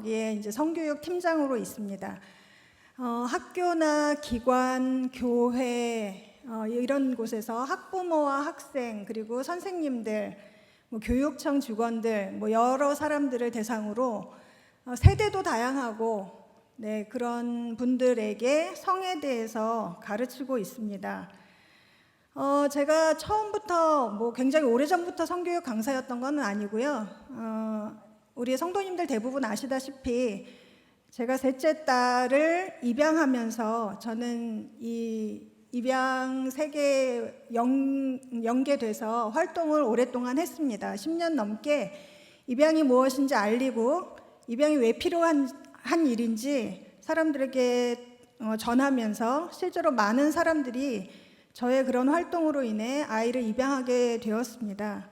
예, 이제 성교육 팀장으로 있습니다. 학교나 기관, 교회 이런 곳에서 학부모와 학생 그리고 선생님들, 교육청 직원들, 여러 사람들을 대상으로 세대도 다양하고 그런 분들에게 성에 대해서 가르치고 있습니다. 제가 처음부터 굉장히 오래전부터 성교육 강사였던 건 아니고요. 우리 성도님들 대부분 아시다시피 제가 셋째 딸을 입양하면서 저는 이 입양 세계에 연계돼서 활동을 오랫동안 했습니다. 10년 넘게 입양이 무엇인지 알리고 입양이 왜 필요한 일인지 사람들에게 전하면서 실제로 많은 사람들이 저의 그런 활동으로 인해 아이를 입양하게 되었습니다.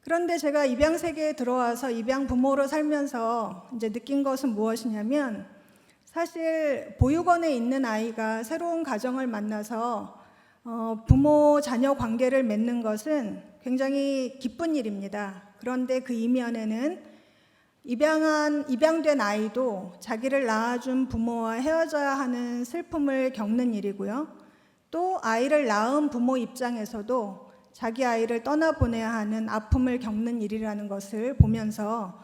그런데 제가 입양 세계에 들어와서 입양 부모로 살면서 이제 느낀 것은 무엇이냐면, 사실 보육원에 있는 아이가 새로운 가정을 만나서 부모 자녀 관계를 맺는 것은 굉장히 기쁜 일입니다. 그런데 그 이면에는 입양된 아이도 자기를 낳아준 부모와 헤어져야 하는 슬픔을 겪는 일이고요. 또 아이를 낳은 부모 입장에서도 자기 아이를 떠나보내야 하는 아픔을 겪는 일이라는 것을 보면서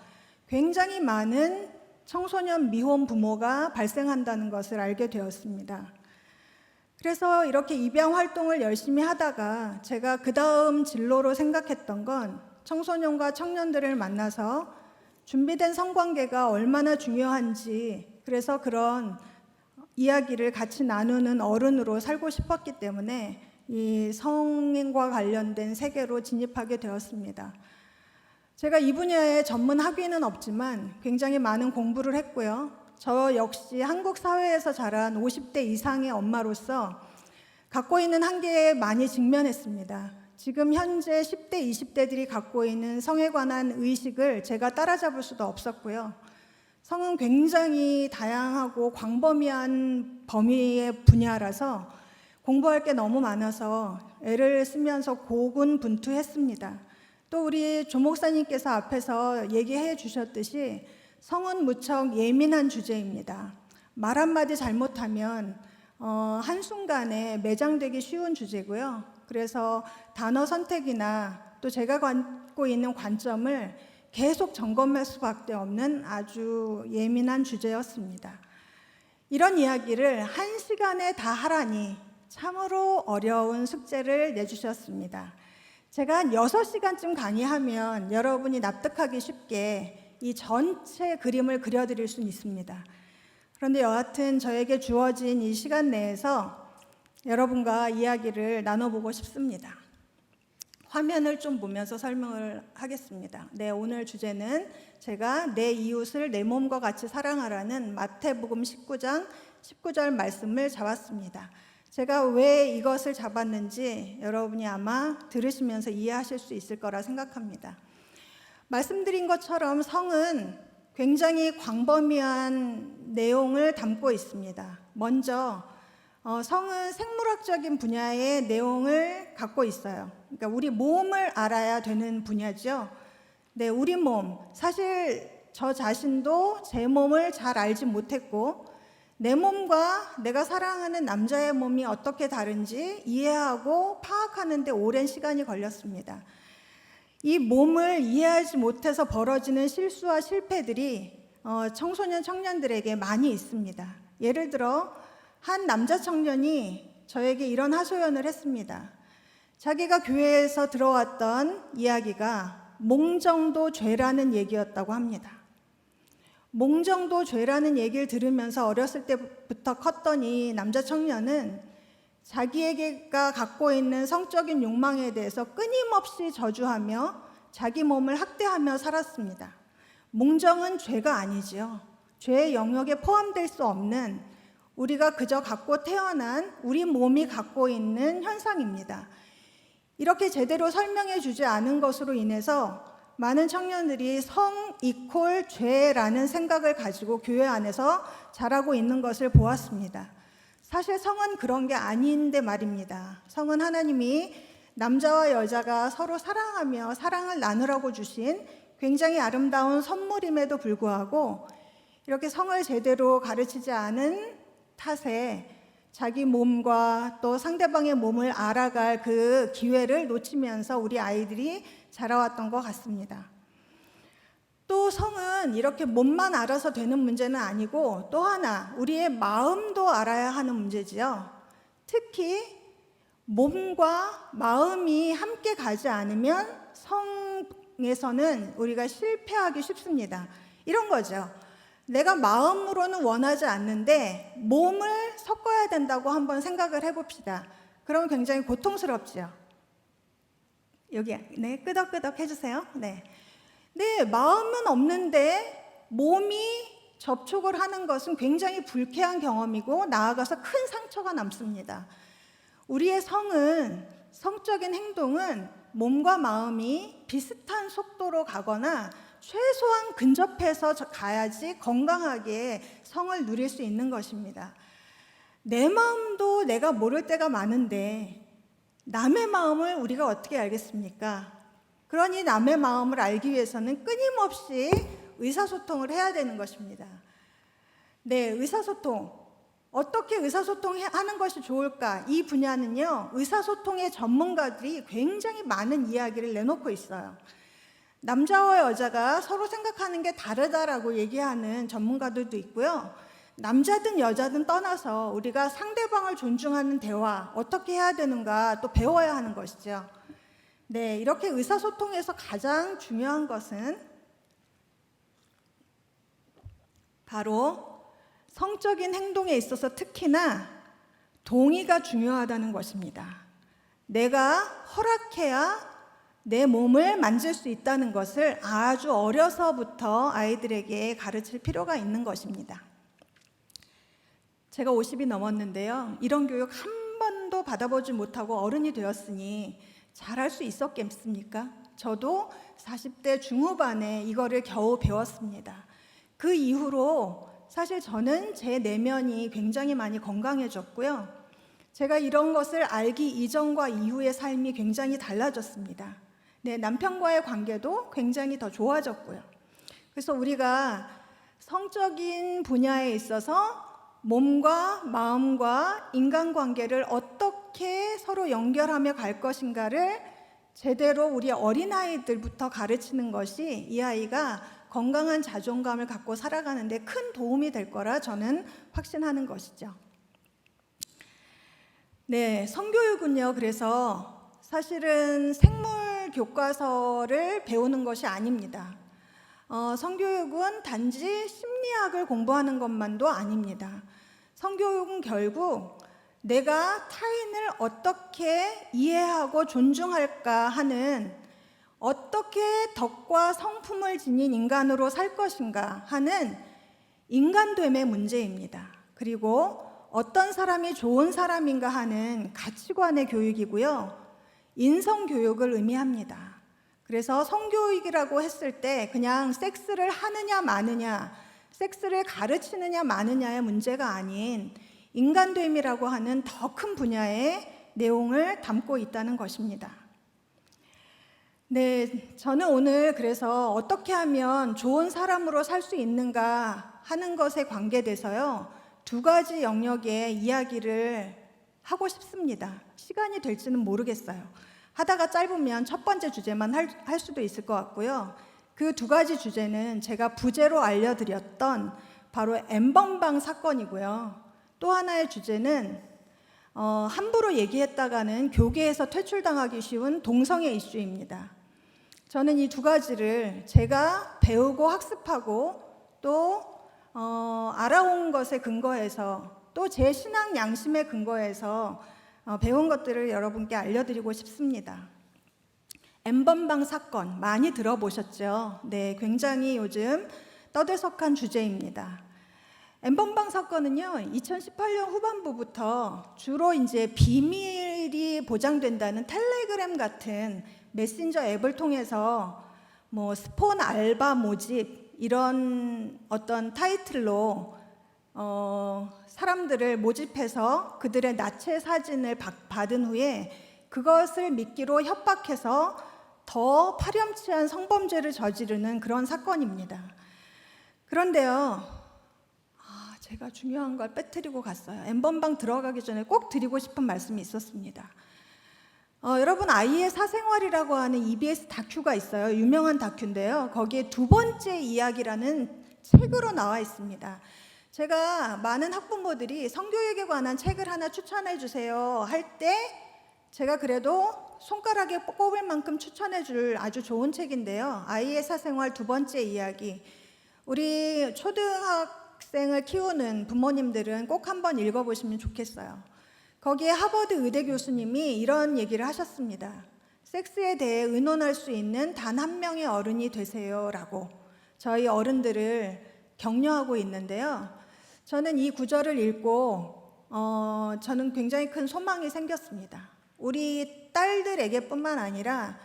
굉장히 많은 청소년 미혼 부모가 발생한다는 것을 알게 되었습니다. 그래서 이렇게 입양 활동을 열심히 하다가 제가 그 다음 진로로 생각했던 건 청소년과 청년들을 만나서 준비된 성관계가 얼마나 중요한지, 그래서 그런 이야기를 같이 나누는 어른으로 살고 싶었기 때문에 이 성과 관련된 세계로 진입하게 되었습니다. 제가 이 분야에 전문 학위는 없지만 굉장히 많은 공부를 했고요. 저 역시 한국 사회에서 자란 50대 이상의 엄마로서 갖고 있는 한계에 많이 직면했습니다. 지금 현재 10대, 20대들이 갖고 있는 성에 관한 의식을 제가 따라잡을 수도 없었고요. 성은 굉장히 다양하고 광범위한 범위의 분야라서 공부할 게 너무 많아서 애를 쓰면서 고군분투했습니다. 또 우리 조 목사님께서 앞에서 얘기해 주셨듯이 성은 무척 예민한 주제입니다. 말 한마디 잘못하면 한순간에 매장되기 쉬운 주제고요. 그래서 단어 선택이나 또 제가 갖고 있는 관점을 계속 점검할 수밖에 없는 아주 예민한 주제였습니다. 이런 이야기를 1시간에 다 하라니 참으로 어려운 숙제를 내주셨습니다. 제가 한 6시간쯤 강의하면 여러분이 납득하기 쉽게 이 전체 그림을 그려드릴 수는 있습니다. 그런데 여하튼 저에게 주어진 이 시간 내에서 여러분과 이야기를 나눠보고 싶습니다. 화면을 좀 보면서 설명을 하겠습니다. 오늘 주제는 제가 내 이웃을 내 몸과 같이 사랑하라는 마태복음 19장 19절 말씀을 잡았습니다. 제가 왜 이것을 잡았는지 여러분이 아마 들으시면서 이해하실 수 있을 거라 생각합니다. 말씀드린 것처럼 성은 굉장히 광범위한 내용을 담고 있습니다. 먼저 성은 생물학적인 분야의 내용을 갖고 있어요. 그러니까 우리 몸을 알아야 되는 분야죠. 우리 몸, 사실 저 자신도 제 몸을 잘 알지 못했고 내 몸과 내가 사랑하는 남자의 몸이 어떻게 다른지 이해하고 파악하는 데 오랜 시간이 걸렸습니다. 이 몸을 이해하지 못해서 벌어지는 실수와 실패들이 청소년 청년들에게 많이 있습니다. 예를 들어 한 남자 청년이 저에게 이런 하소연을 했습니다. 자기가 교회에서 들어왔던 이야기가 몽정도 죄라는 얘기였다고 합니다. 몽정도 죄라는 얘기를 들으면서 어렸을 때부터 컸던 이 남자 청년은 자기에게가 갖고 있는 성적인 욕망에 대해서 끊임없이 저주하며 자기 몸을 학대하며 살았습니다. 몽정은 죄가 아니지요. 죄의 영역에 포함될 수 없는, 우리가 그저 갖고 태어난 우리 몸이 갖고 있는 현상입니다. 이렇게 제대로 설명해 주지 않은 것으로 인해서 많은 청년들이 성 이퀄 죄라는 생각을 가지고 교회 안에서 자라고 있는 것을 보았습니다. 사실 성은 그런 게 아닌데 말입니다. 성은 하나님이 남자와 여자가 서로 사랑하며 사랑을 나누라고 주신 굉장히 아름다운 선물임에도 불구하고 이렇게 성을 제대로 가르치지 않은 탓에 자기 몸과 또 상대방의 몸을 알아갈 그 기회를 놓치면서 우리 아이들이 자라왔던 것 같습니다. 또 성은 이렇게 몸만 알아서 되는 문제는 아니고 또 하나 우리의 마음도 알아야 하는 문제지요. 특히 몸과 마음이 함께 가지 않으면 성에서는 우리가 실패하기 쉽습니다. 이런 거죠. 내가 마음으로는 원하지 않는데 몸을 섞어야 된다고 한번 생각을 해봅시다. 그럼 굉장히 고통스럽죠. 여기 네, 끄덕끄덕 해주세요. 네, 마음은 없는데 몸이 접촉을 하는 것은 굉장히 불쾌한 경험이고 나아가서 큰 상처가 남습니다. 우리의 성적인 행동은 몸과 마음이 비슷한 속도로 가거나 최소한 근접해서 가야지 건강하게 성을 누릴 수 있는 것입니다. 내 마음도 내가 모를 때가 많은데 남의 마음을 우리가 어떻게 알겠습니까? 그러니 남의 마음을 알기 위해서는 끊임없이 의사소통을 해야 되는 것입니다. 네, 의사소통. 어떻게 의사소통하는 것이 좋을까? 이 분야는요, 의사소통의 전문가들이 굉장히 많은 이야기를 내놓고 있어요. 남자와 여자가 서로 생각하는 게 다르다라고 얘기하는 전문가들도 있고요. 남자든 여자든 떠나서 우리가 상대방을 존중하는 대화, 어떻게 해야 되는가 또 배워야 하는 것이죠. 네, 이렇게 의사소통에서 가장 중요한 것은 바로 성적인 행동에 있어서 특히나 동의가 중요하다는 것입니다. 내가 허락해야 내 몸을 만질 수 있다는 것을 아주 어려서부터 아이들에게 가르칠 필요가 있는 것입니다. 제가 50이 넘었는데요. 이런 교육 한 번도 받아보지 못하고 어른이 되었으니 잘할 수 있었겠습니까? 저도 40대 중후반에 이거를 겨우 배웠습니다. 그 이후로 사실 저는 제 내면이 굉장히 많이 건강해졌고요. 제가 이런 것을 알기 이전과 이후의 삶이 굉장히 달라졌습니다. 네, 남편과의 관계도 굉장히 더 좋아졌고요. 그래서 우리가 성적인 분야에 있어서 몸과 마음과 인간관계를 어떻게 서로 연결하며 갈 것인가를 제대로 우리 어린아이들부터 가르치는 것이 이 아이가 건강한 자존감을 갖고 살아가는 데 큰 도움이 될 거라 저는 확신하는 것이죠. 네, 성교육은요, 그래서 사실은 생물 교과서를 배우는 것이 아닙니다. 성교육은 단지 심리학을 공부하는 것만도 아닙니다. 성교육은 결국 내가 타인을 어떻게 이해하고 존중할까 하는, 어떻게 덕과 성품을 지닌 인간으로 살 것인가 하는 인간됨의 문제입니다. 그리고 어떤 사람이 좋은 사람인가 하는 가치관의 교육이고요. 인성교육을 의미합니다. 그래서 성교육이라고 했을 때 그냥 섹스를 하느냐 마느냐, 섹스를 가르치느냐 마느냐의 문제가 아닌 인간됨이라고 하는 더 큰 분야의 내용을 담고 있다는 것입니다. 네, 저는 오늘 그래서 어떻게 하면 좋은 사람으로 살 수 있는가 하는 것에 관계돼서요, 두 가지 영역의 이야기를 하고 싶습니다. 시간이 될지는 모르겠어요. 하다가 짧으면 첫 번째 주제만 할 수도 있을 것 같고요. 그 두 가지 주제는 제가 부제로 알려드렸던 바로 N번방 사건이고요. 또 하나의 주제는 함부로 얘기했다가는 교계에서 퇴출당하기 쉬운 동성애 이슈입니다. 저는 이 두 가지를 제가 배우고 학습하고 또 알아온 것에 근거해서 또 제 신앙 양심에 근거해서 배운 것들을 여러분께 알려드리고 싶습니다. N번방 사건 많이 들어보셨죠? 네, 굉장히 요즘 떠들썩한 주제입니다. N번방 사건은요, 2018년 후반부부터 주로 이제 비밀이 보장된다는 텔레그램 같은 메신저 앱을 통해서 뭐 스폰 알바 모집 이런 어떤 타이틀로 사람들을 모집해서 그들의 나체 사진을 받은 후에 그것을 미끼로 협박해서 더 파렴치한 성범죄를 저지르는 그런 사건입니다. 그런데요, 제가 중요한 걸 빼뜨리고 갔어요. N번방 들어가기 전에 꼭 드리고 싶은 말씀이 있었습니다. 여러분, 아이의 사생활이라고 하는 EBS 다큐가 있어요. 유명한 다큐인데요. 거기에 두 번째 이야기라는 책으로 나와 있습니다. 제가 많은 학부모들이 성교육에 관한 책을 하나 추천해 주세요 할 때 제가 그래도 손가락에 꼽을 만큼 추천해 줄 아주 좋은 책인데요. 아이의 사생활 두 번째 이야기. 우리 초등학생을 키우는 부모님들은 꼭 한번 읽어보시면 좋겠어요. 거기에 하버드 의대 교수님이 이런 얘기를 하셨습니다. 섹스에 대해 의논할 수 있는 단 한 명의 어른이 되세요라고 저희 어른들을 격려하고 있는데요. 저는 이 구절을 읽고 저는 굉장히 큰 소망이 생겼습니다. 우리 딸들에게뿐만 아니라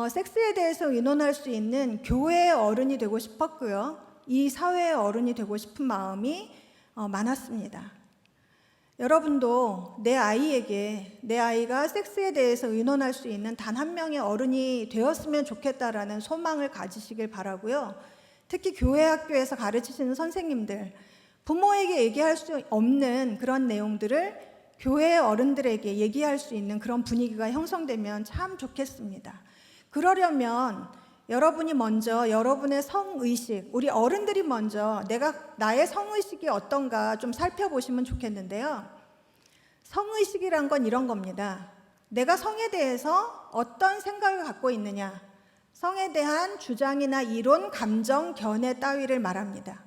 섹스에 대해서 의논할 수 있는 교회의 어른이 되고 싶었고요. 이 사회의 어른이 되고 싶은 마음이 많았습니다. 여러분도 내 아이가 섹스에 대해서 의논할 수 있는 단 한 명의 어른이 되었으면 좋겠다라는 소망을 가지시길 바라고요. 특히 교회 학교에서 가르치시는 선생님들, 부모에게 얘기할 수 없는 그런 내용들을 교회 어른들에게 얘기할 수 있는 그런 분위기가 형성되면 참 좋겠습니다. 그러려면 여러분이 먼저 여러분의 성의식, 우리 어른들이 먼저 나의 성의식이 어떤가 좀 살펴보시면 좋겠는데요. 성의식이란 건 이런 겁니다. 내가 성에 대해서 어떤 생각을 갖고 있느냐, 성에 대한 주장이나 이론, 감정, 견해 따위를 말합니다.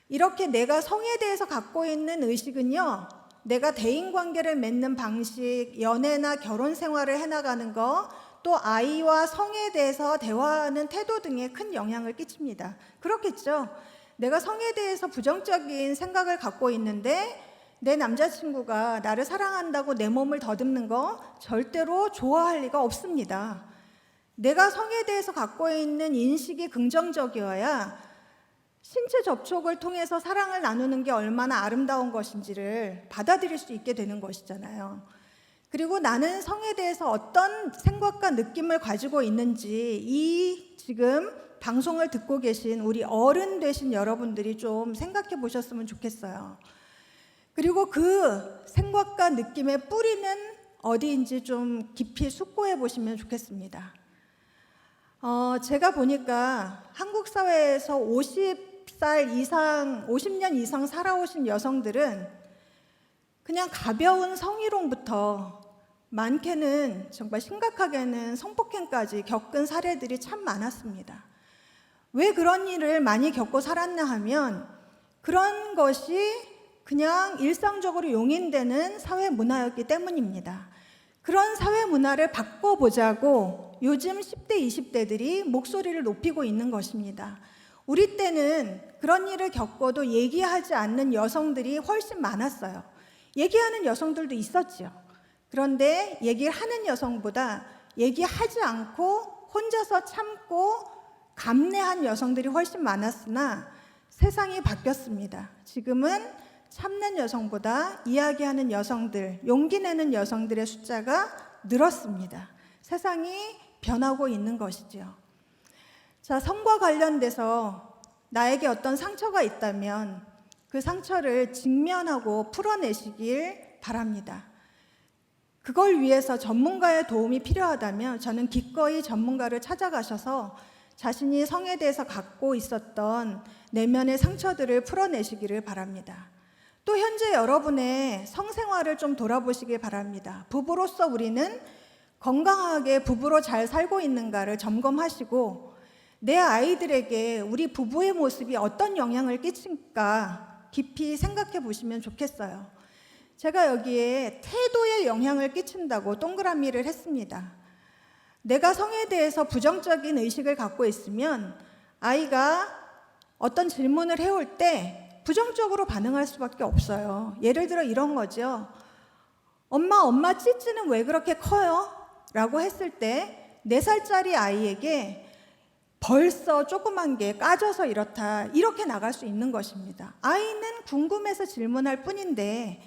이렇게 내가 성에 대해서 갖고 있는 의식은요, 내가 대인관계를 맺는 방식, 연애나 결혼 생활을 해나가는 거, 또 아이와 성에 대해서 대화하는 태도 등에 큰 영향을 끼칩니다. 그렇겠죠? 내가 성에 대해서 부정적인 생각을 갖고 있는데 내 남자친구가 나를 사랑한다고 내 몸을 더듬는 거 절대로 좋아할 리가 없습니다. 내가 성에 대해서 갖고 있는 인식이 긍정적이어야 신체 접촉을 통해서 사랑을 나누는 게 얼마나 아름다운 것인지를 받아들일 수 있게 되는 것이잖아요. 그리고 나는 성에 대해서 어떤 생각과 느낌을 가지고 있는지 이 지금 방송을 듣고 계신 우리 어른 되신 여러분들이 좀 생각해 보셨으면 좋겠어요. 그리고 그 생각과 느낌의 뿌리는 어디인지 좀 깊이 숙고해 보시면 좋겠습니다. 제가 보니까 한국 사회에서 50년 이상 살아오신 여성들은 그냥 가벼운 성희롱부터 많게는 정말 심각하게는 성폭행까지 겪은 사례들이 참 많았습니다. 왜 그런 일을 많이 겪고 살았나 하면 그런 것이 그냥 일상적으로 용인되는 사회 문화였기 때문입니다. 그런 사회 문화를 바꿔보자고 요즘 10대, 20대들이 목소리를 높이고 있는 것입니다. 우리 때는 그런 일을 겪어도 얘기하지 않는 여성들이 훨씬 많았어요. 얘기하는 여성들도 있었지요. 그런데 얘기를 하는 여성보다 얘기하지 않고 혼자서 참고 감내한 여성들이 훨씬 많았으나 세상이 바뀌었습니다. 지금은 참는 여성보다 이야기하는 여성들, 용기 내는 여성들의 숫자가 늘었습니다. 세상이 변하고 있는 것이죠. 자, 성과 관련돼서 나에게 어떤 상처가 있다면 그 상처를 직면하고 풀어내시길 바랍니다. 그걸 위해서 전문가의 도움이 필요하다면 저는 기꺼이 전문가를 찾아가셔서 자신이 성에 대해서 갖고 있었던 내면의 상처들을 풀어내시기를 바랍니다. 또 현재 여러분의 성생활을 좀 돌아보시길 바랍니다. 부부로서 우리는 건강하게 부부로 잘 살고 있는가를 점검하시고 내 아이들에게 우리 부부의 모습이 어떤 영향을 끼칠까 깊이 생각해 보시면 좋겠어요. 제가 여기에 태도에 영향을 끼친다고 동그라미를 했습니다. 내가 성에 대해서 부정적인 의식을 갖고 있으면 아이가 어떤 질문을 해올 때 부정적으로 반응할 수밖에 없어요. 예를 들어 이런 거죠. 엄마 찌찌는 왜 그렇게 커요? 라고 했을 때 4살짜리 아이에게 벌써 조그만 게 까져서 이렇다 이렇게 나갈 수 있는 것입니다. 아이는 궁금해서 질문할 뿐인데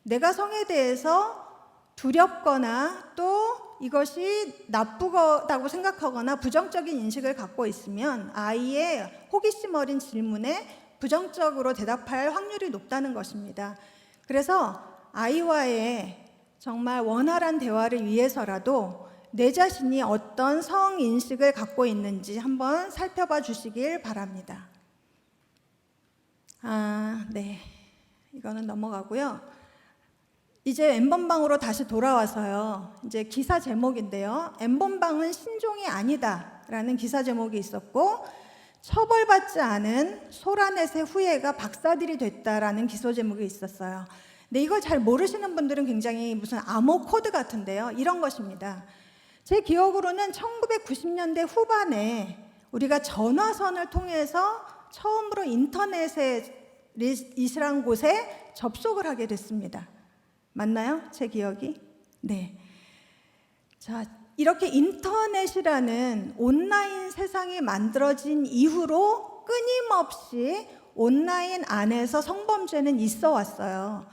내가 성에 대해서 두렵거나 또 이것이 나쁘다고 생각하거나 부정적인 인식을 갖고 있으면 아이의 호기심 어린 질문에 부정적으로 대답할 확률이 높다는 것입니다. 그래서 아이와의 정말 원활한 대화를 위해서라도 내 자신이 어떤 성인식을 갖고 있는지 한번 살펴봐 주시길 바랍니다. 네. 이거는 넘어가고요. 이제 N번방으로 다시 돌아와서요. 이제 기사 제목인데요. N번방은 신종이 아니다 라는 기사 제목이 있었고, 처벌받지 않은 소라넷의 후예가 박사들이 됐다라는 기소 제목이 있었어요. 근데 이걸 잘 모르시는 분들은 굉장히 무슨 암호 코드 같은데요. 이런 것입니다. 제 기억으로는 1990년대 후반에 우리가 전화선을 통해서 처음으로 인터넷이란 곳에 접속을 하게 됐습니다. 맞나요? 제 기억이? 네. 자, 이렇게 인터넷이라는 온라인 세상이 만들어진 이후로 끊임없이 온라인 안에서 성범죄는 있어 왔어요.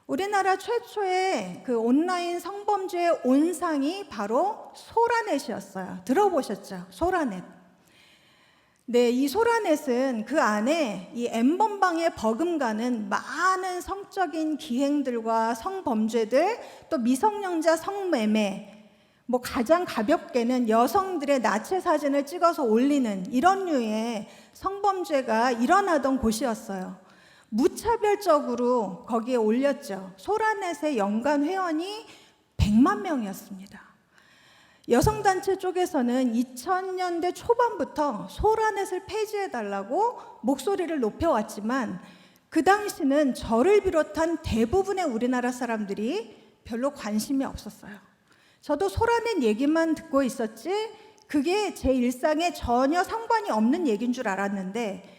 우리나라 최초의 그 온라인 성범죄의 온상이 바로 소라넷이었어요. 들어보셨죠? 소라넷. 네, 이 소라넷은 그 안에 이 N번방에 버금가는 많은 성적인 기행들과 성범죄들, 또 미성년자 성매매, 뭐 가장 가볍게는 여성들의 나체 사진을 찍어서 올리는 이런 류의 성범죄가 일어나던 곳이었어요. 무차별적으로 거기에 올렸죠. 소라넷의 연간 회원이 100만 명이었습니다. 여성단체 쪽에서는 2000년대 초반부터 소라넷을 폐지해달라고 목소리를 높여왔지만 그 당시는 저를 비롯한 대부분의 우리나라 사람들이 별로 관심이 없었어요. 저도 소라넷 얘기만 듣고 있었지 그게 제 일상에 전혀 상관이 없는 얘기인 줄 알았는데,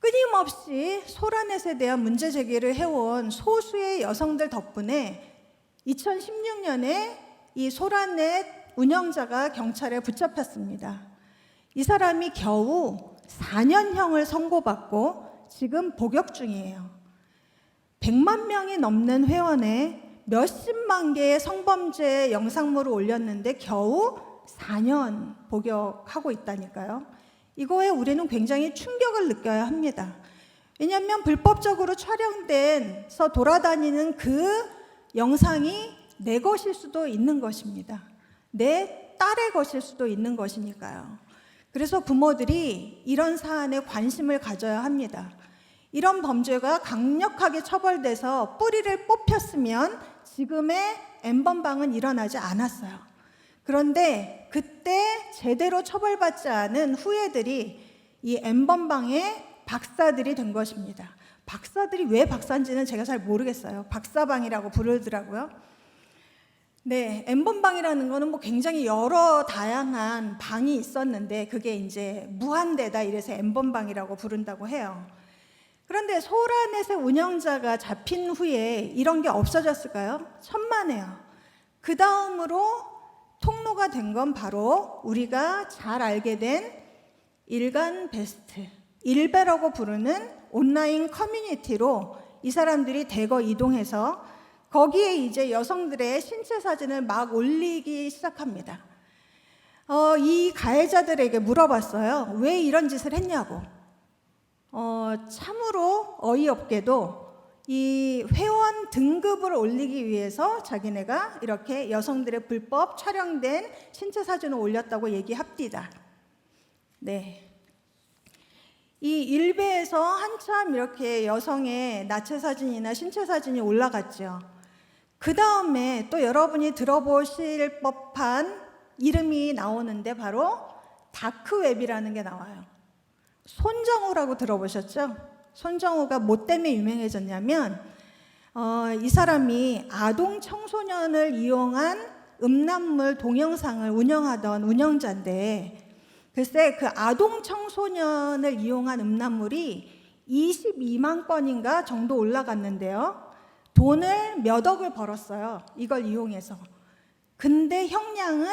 끊임없이 소라넷에 대한 문제 제기를 해온 소수의 여성들 덕분에 2016년에 이 소라넷 운영자가 경찰에 붙잡혔습니다. 이 사람이 겨우 4년형을 선고받고 지금 복역 중이에요. 100만 명이 넘는 회원에 몇십만 개의 성범죄 영상물을 올렸는데 겨우 4년 복역하고 있다니까요. 이거에 우리는 굉장히 충격을 느껴야 합니다. 왜냐하면 불법적으로 촬영돼서 돌아다니는 그 영상이 내 것일 수도 있는 것입니다. 내 딸의 것일 수도 있는 것이니까요. 그래서 부모들이 이런 사안에 관심을 가져야 합니다. 이런 범죄가 강력하게 처벌돼서 뿌리를 뽑혔으면 지금의 N번방은 일어나지 않았어요. 그런데 그때 제대로 처벌받지 않은 후예들이 이 N번방의 박사들이 된 것입니다. 박사들이 왜 박사인지는 제가 잘 모르겠어요. 박사방이라고 부르더라고요. 네, N번방이라는 거는 뭐 굉장히 여러 다양한 방이 있었는데 그게 이제 무한대다 이래서 N번방이라고 부른다고 해요. 그런데 소라넷의 운영자가 잡힌 후에 이런 게 없어졌을까요? 천만에요. 그 다음으로 통로가 된 건 바로 우리가 잘 알게 된 일간베스트, 일베라고 부르는 온라인 커뮤니티로 이 사람들이 대거 이동해서 거기에 이제 여성들의 신체 사진을 막 올리기 시작합니다. 이 가해자들에게 물어봤어요. 왜 이런 짓을 했냐고. 참으로 어이없게도 이 회원 등급을 올리기 위해서 자기네가 이렇게 여성들의 불법 촬영된 신체 사진을 올렸다고 얘기합니다. 네. 이 일베에서 한참 이렇게 여성의 나체 사진이나 신체 사진이 올라갔죠. 그 다음에 또 여러분이 들어보실 법한 이름이 나오는데 바로 다크웹이라는 게 나와요. 손정우라고 들어보셨죠? 손정우가 뭐 때문에 유명해졌냐면 이 사람이 아동 청소년을 이용한 음란물 동영상을 운영하던 운영자인데, 글쎄 그 아동 청소년을 이용한 음란물이 22만 건인가 정도 올라갔는데요. 돈을 몇 억을 벌었어요. 이걸 이용해서. 근데 형량은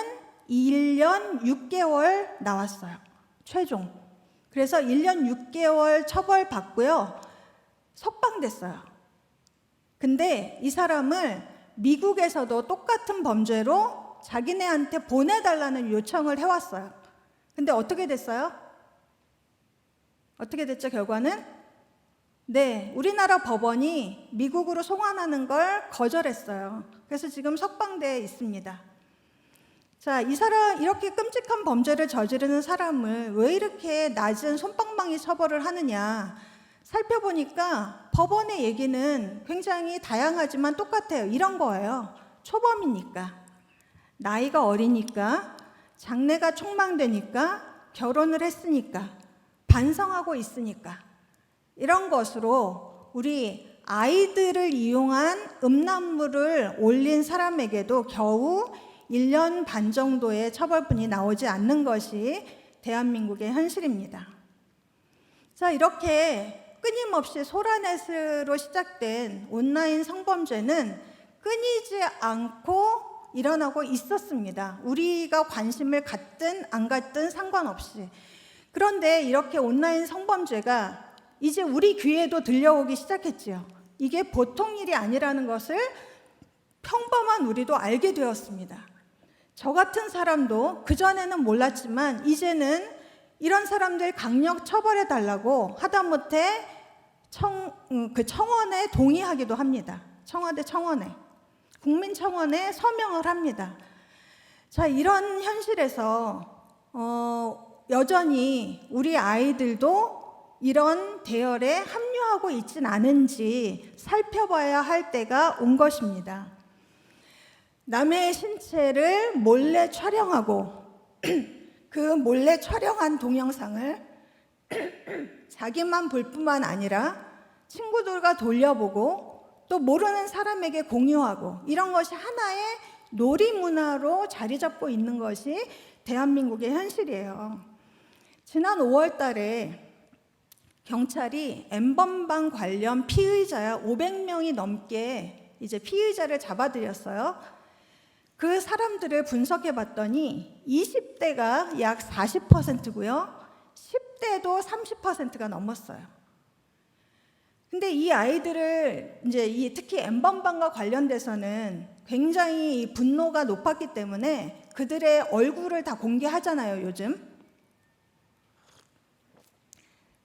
1년 6개월 나왔어요. 최종. 그래서 1년 6개월 처벌받고요. 석방됐어요. 근데 이 사람을 미국에서도 똑같은 범죄로 자기네한테 보내달라는 요청을 해왔어요. 근데 어떻게 됐어요? 어떻게 됐죠, 결과는? 네, 우리나라 법원이 미국으로 송환하는 걸 거절했어요. 그래서 지금 석방대에 있습니다. 자, 이 사람, 이렇게 끔찍한 범죄를 저지르는 사람을 왜 이렇게 낮은 솜방망이 처벌을 하느냐 살펴보니까 법원의 얘기는 굉장히 다양하지만 똑같아요. 이런 거예요. 초범이니까, 나이가 어리니까, 장래가 촉망되니까, 결혼을 했으니까, 반성하고 있으니까, 이런 것으로 우리 아이들을 이용한 음란물을 올린 사람에게도 겨우 1년 반 정도의 처벌분이 나오지 않는 것이 대한민국의 현실입니다. 자, 이렇게 끊임없이 소라넷으로 시작된 온라인 성범죄는 끊이지 않고 일어나고 있었습니다. 우리가 관심을 갖든 안 갖든 상관없이. 그런데 이렇게 온라인 성범죄가 이제 우리 귀에도 들려오기 시작했지요. 이게 보통 일이 아니라는 것을 평범한 우리도 알게 되었습니다. 저 같은 사람도 그전에는 몰랐지만 이제는 이런 사람들 강력 처벌해 달라고 하다못해 청원에 동의하기도 합니다. 청와대 청원에, 국민청원에 서명을 합니다. 자, 이런 현실에서 여전히 우리 아이들도 이런 대열에 합류하고 있진 않은지 살펴봐야 할 때가 온 것입니다. 남의 신체를 몰래 촬영하고 그 몰래 촬영한 동영상을 자기만 볼 뿐만 아니라 친구들과 돌려보고 또 모르는 사람에게 공유하고 이런 것이 하나의 놀이문화로 자리 잡고 있는 것이 대한민국의 현실이에요. 지난 5월 달에 경찰이 N번방 관련 피의자야 500명이 넘게 이제 피의자를 잡아들였어요. 그 사람들을 분석해 봤더니 20대가 약 40%고요. 10대도 30%가 넘었어요. 근데 이 아이들을 이제 특히 N번방과 관련돼서는 굉장히 분노가 높았기 때문에 그들의 얼굴을 다 공개하잖아요, 요즘.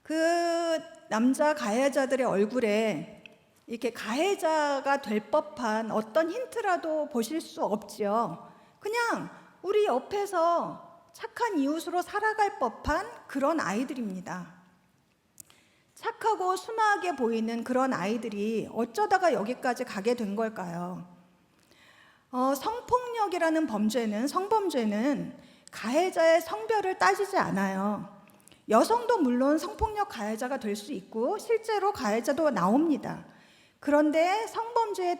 그 남자 가해자들의 얼굴에 이렇게 가해자가 될 법한 어떤 힌트라도 보실 수 없지요. 그냥 우리 옆에서 착한 이웃으로 살아갈 법한 그런 아이들입니다. 착하고 순하게 보이는 그런 아이들이 어쩌다가 여기까지 가게 된 걸까요? 성폭력이라는 성범죄는 가해자의 성별을 따지지 않아요. 여성도 물론 성폭력 가해자가 될 수 있고 실제로 가해자도 나옵니다. 그런데 성범죄의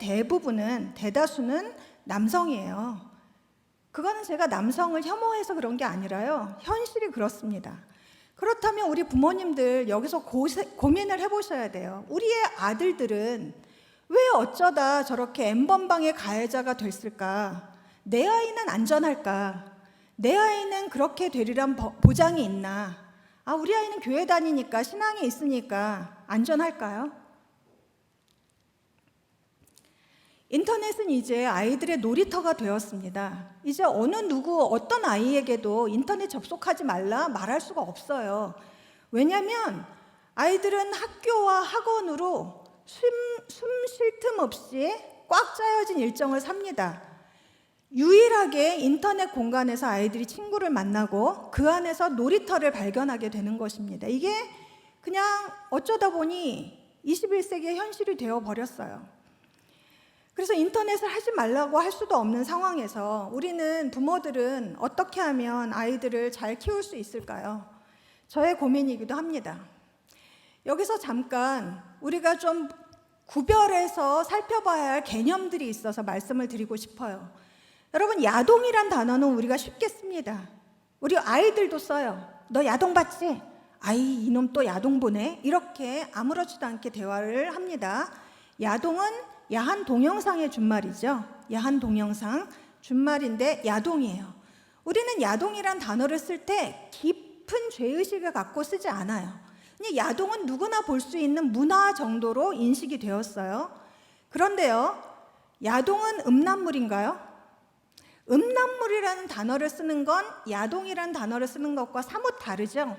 대다수는 남성이에요. 그거는 제가 남성을 혐오해서 그런 게 아니라요. 현실이 그렇습니다. 그렇다면 우리 부모님들 여기서 고민을 해보셔야 돼요. 우리의 아들들은 왜 어쩌다 저렇게 N번방의 가해자가 됐을까? 내 아이는 안전할까? 내 아이는 그렇게 되리란 보장이 있나? 우리 아이는 교회 다니니까 신앙이 있으니까 안전할까요? 인터넷은 이제 아이들의 놀이터가 되었습니다. 이제 어떤 아이에게도 인터넷 접속하지 말라 말할 수가 없어요. 왜냐하면 아이들은 학교와 학원으로 숨 쉴 틈 없이 꽉 짜여진 일정을 삽니다. 유일하게 인터넷 공간에서 아이들이 친구를 만나고 그 안에서 놀이터를 발견하게 되는 것입니다. 이게 그냥 어쩌다 보니 21세기의 현실이 되어버렸어요. 그래서 인터넷을 하지 말라고 할 수도 없는 상황에서 우리는 부모들은 어떻게 하면 아이들을 잘 키울 수 있을까요? 저의 고민이기도 합니다. 여기서 잠깐 우리가 좀 구별해서 살펴봐야 할 개념들이 있어서 말씀을 드리고 싶어요. 여러분, 야동이란 단어는 우리가 쉽게 씁니다. 우리 아이들도 써요. 너 야동 봤지? 아이, 이놈 또 야동 보네? 이렇게 아무렇지도 않게 대화를 합니다. 야동은 야한 동영상의 준말이죠. 야한 동영상, 준말인데 야동이에요. 우리는 야동이란 단어를 쓸 때 깊은 죄의식을 갖고 쓰지 않아요. 그냥 야동은 누구나 볼 수 있는 문화 정도로 인식이 되었어요. 그런데요, 야동은 음란물인가요? 음란물이라는 단어를 쓰는 건 야동이라는 단어를 쓰는 것과 사뭇 다르죠.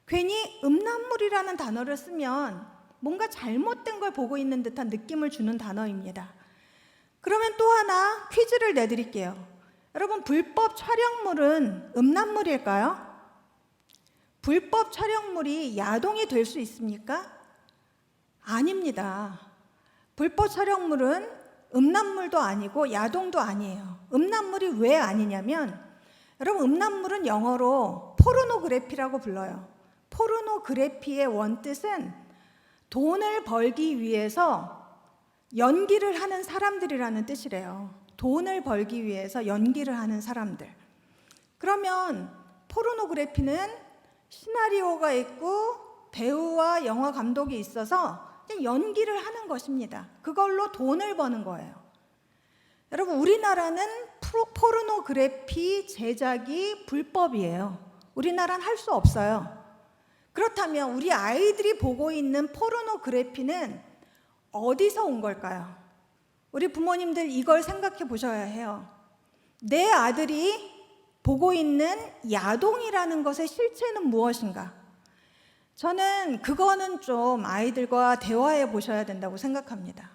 괜히 음란물이라는 단어를 쓰면 뭔가 잘못된 걸 보고 있는 듯한 느낌을 주는 단어입니다. 그러면 또 하나 퀴즈를 내드릴게요. 여러분, 불법 촬영물은 음란물일까요? 불법 촬영물이 야동이 될 수 있습니까? 아닙니다. 불법 촬영물은 음란물도 아니고 야동도 아니에요. 음란물이 왜 아니냐면, 여러분, 음란물은 영어로 포르노그래피라고 불러요. 포르노그래피의 원뜻은 돈을 벌기 위해서 연기를 하는 사람들이라는 뜻이래요. 돈을 벌기 위해서 연기를 하는 사람들. 그러면 포르노그래피는 시나리오가 있고 배우와 영화 감독이 있어서 그냥 연기를 하는 것입니다. 그걸로 돈을 버는 거예요. 여러분, 우리나라는 포르노그래피 제작이 불법이에요. 우리나라는 할 수 없어요. 그렇다면 우리 아이들이 보고 있는 포르노그래피는 어디서 온 걸까요? 우리 부모님들 이걸 생각해 보셔야 해요. 내 아들이 보고 있는 야동이라는 것의 실체는 무엇인가? 저는 그거는 좀 아이들과 대화해 보셔야 된다고 생각합니다.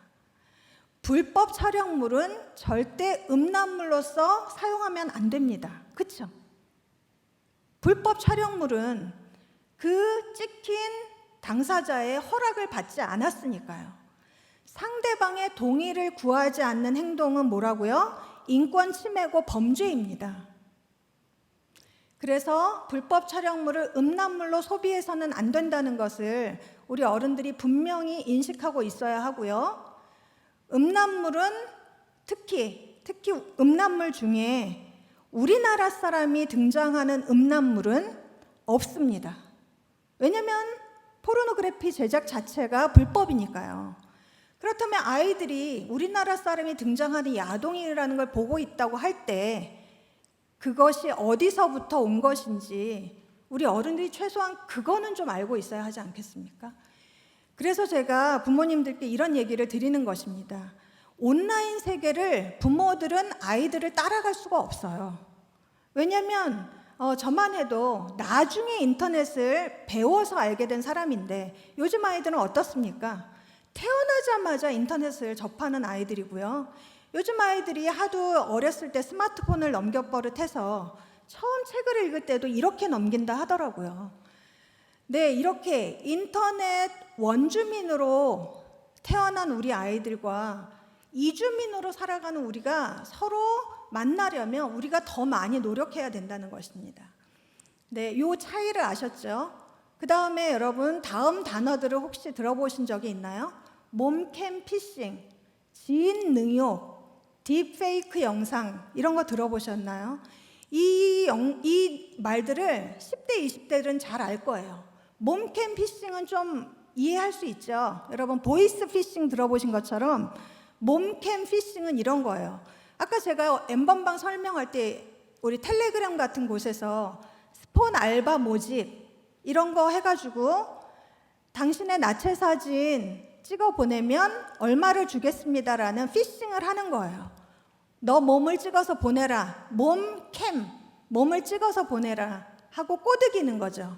불법 촬영물은 절대 음란물로서 사용하면 안 됩니다. 그렇죠? 불법 촬영물은 그 찍힌 당사자의 허락을 받지 않았으니까요. 상대방의 동의를 구하지 않는 행동은 뭐라고요? 인권 침해고 범죄입니다. 그래서 불법 촬영물을 음란물로 소비해서는 안 된다는 것을 우리 어른들이 분명히 인식하고 있어야 하고요. 음란물은 특히 음란물 중에 우리나라 사람이 등장하는 음란물은 없습니다. 왜냐하면 포르노그래피 제작 자체가 불법이니까요. 그렇다면 아이들이 우리나라 사람이 등장하는 야동이라는 걸 보고 있다고 할 때 그것이 어디서부터 온 것인지 우리 어른들이 최소한 그거는 좀 알고 있어야 하지 않겠습니까? 그래서 제가 부모님들께 이런 얘기를 드리는 것입니다. 온라인 세계를 부모들은 아이들을 따라갈 수가 없어요. 왜냐하면 저만 해도 나중에 인터넷을 배워서 알게 된 사람인데 요즘 아이들은 어떻습니까? 태어나자마자 인터넷을 접하는 아이들이고요. 요즘 아이들이 하도 어렸을 때 스마트폰을 넘겨버릇해서 처음 책을 읽을 때도 이렇게 넘긴다 하더라고요. 네, 이렇게 인터넷 원주민으로 태어난 우리 아이들과 이주민으로 살아가는 우리가 서로 만나려면 우리가 더 많이 노력해야 된다는 것입니다. 네, 이 차이를 아셨죠? 그 다음에 여러분, 다음 단어들을 혹시 들어보신 적이 있나요? 몸캠 피싱, 지인 능욕, 딥페이크 영상, 이런 거 들어보셨나요? 이 말들을 10대, 20대들은 잘 알 거예요. 몸캠 피싱은 좀 이해할 수 있죠. 여러분, 보이스 피싱 들어보신 것처럼 몸캠 피싱은 이런 거예요. 아까 제가 N번방 설명할 때 우리 텔레그램 같은 곳에서 스폰 알바 모집 이런 거 해가지고 당신의 나체 사진 찍어 보내면 얼마를 주겠습니다라는 피싱을 하는 거예요. 너 몸을 찍어서 보내라. 몸을 찍어서 보내라 하고 꼬드기는 거죠.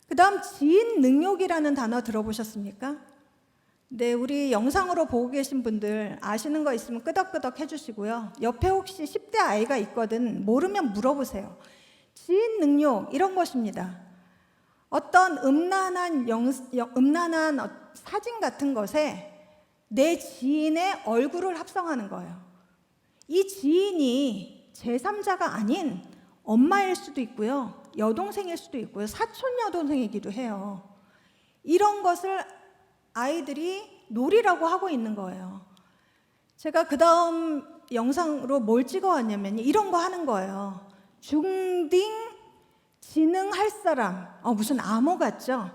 그 다음 지인 능욕이라는 단어 들어보셨습니까? 네, 우리 영상으로 보고 계신 분들 아시는 거 있으면 끄덕끄덕 해주시고요. 옆에 혹시 10대 아이가 있거든 모르면 물어보세요. 지인 능욕 이런 것입니다. 어떤 음란한 사진 같은 것에 내 지인의 얼굴을 합성하는 거예요. 이 지인이 제3자가 아닌 엄마일 수도 있고요. 여동생일 수도 있고요. 사촌 여동생이기도 해요. 이런 것을 아이들이 놀이라고 하고 있는 거예요. 제가 그 다음 영상으로 뭘 찍어왔냐면 이런 거 하는 거예요. 중딩 지능할 사람, 무슨 암호 같죠?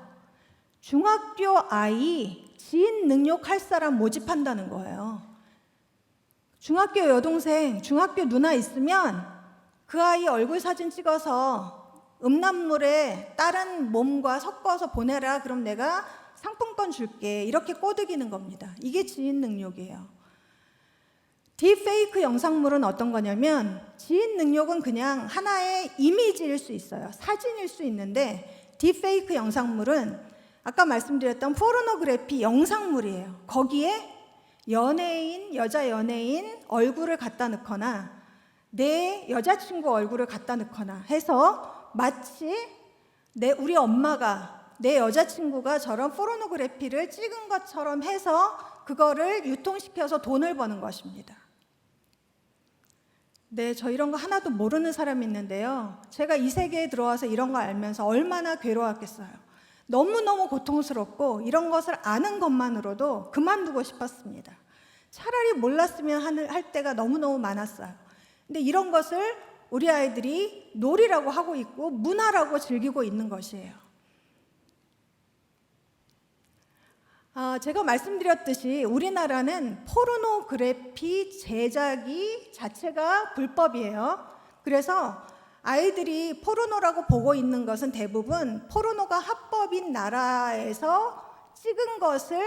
중학교 아이 지인 능욕할 사람 모집한다는 거예요. 중학교 여동생, 중학교 누나 있으면 그 아이 얼굴 사진 찍어서 음란물에 다른 몸과 섞어서 보내라. 그럼 내가 상품권 줄게. 이렇게 꼬드기는 겁니다. 이게 지인 능욕이에요. 딥페이크 영상물은 어떤 거냐면 지인 능력은 그냥 하나의 이미지일 수 있어요. 사진일 수 있는데 딥페이크 영상물은 아까 말씀드렸던 포르노그래피 영상물이에요. 거기에 연예인, 여자 연예인 얼굴을 갖다 넣거나 내 여자친구 얼굴을 갖다 넣거나 해서 마치 우리 엄마가 내 여자친구가 저런 포르노그래피를 찍은 것처럼 해서 그거를 유통시켜서 돈을 버는 것입니다. 네, 저 이런 거 하나도 모르는 사람이 있는데요. 제가 이 세계에 들어와서 이런 거 알면서 얼마나 괴로웠겠어요. 너무너무 고통스럽고 이런 것을 아는 것만으로도 그만두고 싶었습니다. 차라리 몰랐으면 할 때가 너무너무 많았어요. 근데 이런 것을 우리 아이들이 놀이라고 하고 있고 문화라고 즐기고 있는 것이에요. 제가 말씀드렸듯이 우리나라는 포르노그래피 제작이 자체가 불법이에요. 그래서 아이들이 포르노라고 보고 있는 것은 대부분 포르노가 합법인 나라에서 찍은 것을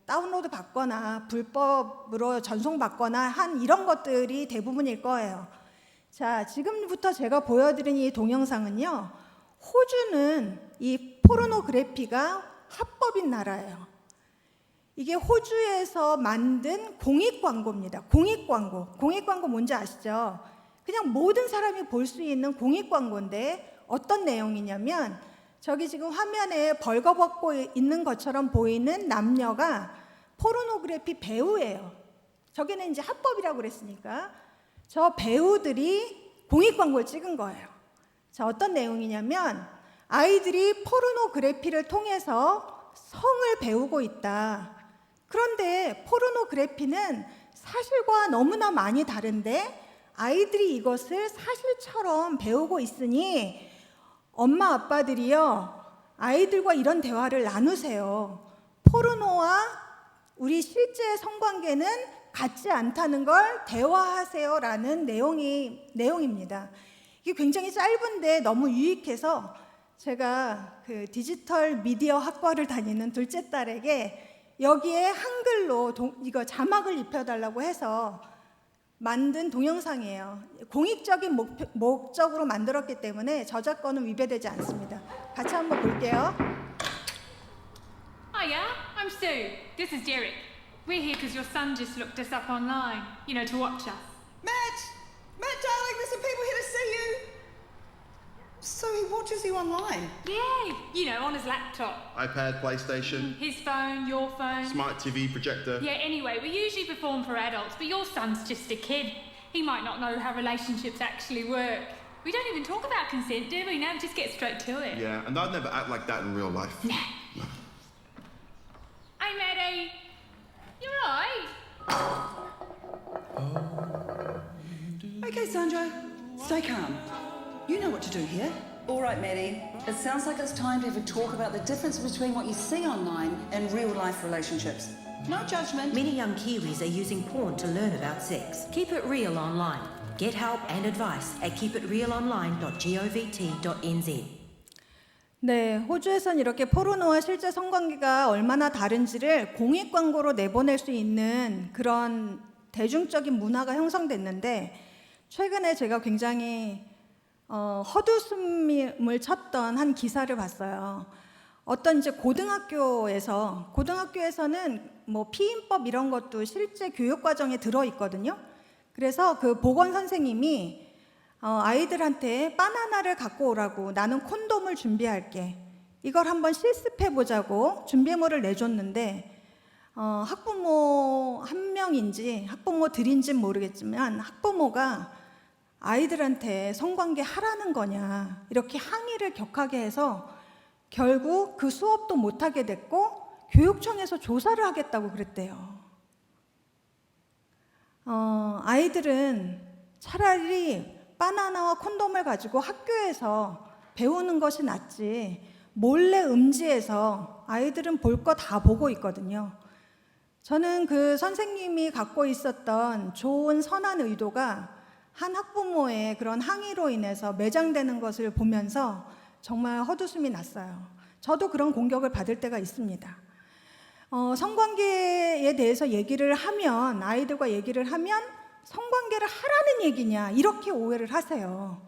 다운로드 받거나 불법으로 전송받거나 한 이런 것들이 대부분일 거예요. 자, 지금부터 제가 보여드린 이 동영상은요, 호주는 이 포르노그래피가 합법인 나라예요. 이게 호주에서 만든 공익광고입니다. 공익광고. 공익광고 뭔지 아시죠? 그냥 모든 사람이 볼 수 있는 공익광고인데 어떤 내용이냐면 저기 지금 화면에 벌거벗고 있는 것처럼 보이는 남녀가 포르노그래피 배우예요. 저기는 이제 합법이라고 그랬으니까 저 배우들이 공익광고를 찍은 거예요. 자, 어떤 내용이냐면 아이들이 포르노그래피를 통해서 성을 배우고 있다. 그런데 포르노그래피는 사실과 너무나 많이 다른데 아이들이 이것을 사실처럼 배우고 있으니 엄마 아빠들이요, 아이들과 이런 대화를 나누세요. 포르노와 우리 실제 성관계는 같지 않다는 걸 대화하세요라는 내용입니다. 이게 굉장히 짧은데 너무 유익해서 제가 그 디지털 미디어 학과를 다니는 둘째 딸에게 여기에 한글로 이거 자막을 입혀달라고 해서 만든 동영상이에요. 공익적인 목적으로 만들었기 때문에 저작권은 위배되지 않습니다. 같이 한번 볼게요. Hiya, I'm Sue. This is Derek. We're here because your son just looked us up online, to watch us. Matt, darling, there's some people here to see you. So he watches you online? Yeah, on his laptop. iPad, PlayStation, His phone, your phone. smart TV, projector. Yeah, anyway, we usually perform for adults, but your son's just a kid. He might not know how relationships actually work. We don't even talk about consent, do we? Now we just get straight to it. Yeah, and I'd never act like that in real life. Nah. Hey, Maddie. You alright? Okay, Sandro, stay calm. You know what to do here. All right, Maddie. It sounds like it's time to have a talk about the difference between what you see online and real-life relationships. No judgment. Many young Kiwis are using porn to learn about sex. Keep it real online. Get help and advice at keepitrealonline.govt.nz. 네, 호주에선 이렇게 포르노와 실제 성관계가 얼마나 다른지를 공익 광고로 내보낼 수 있는 그런 대중적인 문화가 형성됐는데 최근에 제가 굉장히 헛웃음을 쳤던 한 기사를 봤어요. 어떤 이제 고등학교에서는 피임법 이런 것도 실제 교육 과정에 들어 있거든요. 그래서 그 보건 선생님이 아이들한테 바나나를 갖고 오라고, 나는 콘돔을 준비할게, 이걸 한번 실습해 보자고 준비물을 내줬는데 학부모 한 명인지 학부모들인지는 모르겠지만 학부모가 아이들한테 성관계 하라는 거냐 이렇게 항의를 격하게 해서 결국 그 수업도 못하게 됐고 교육청에서 조사를 하겠다고 그랬대요. 아이들은 차라리 바나나와 콘돔을 가지고 학교에서 배우는 것이 낫지 몰래 음지에서 아이들은 볼 거 다 보고 있거든요. 저는 그 선생님이 갖고 있었던 좋은 선한 의도가 한 학부모의 그런 항의로 인해서 매장되는 것을 보면서 정말 헛웃음이 났어요. 저도 그런 공격을 받을 때가 있습니다. 성관계에 대해서 얘기를 하면, 아이들과 얘기를 하면 성관계를 하라는 얘기냐 이렇게 오해를 하세요.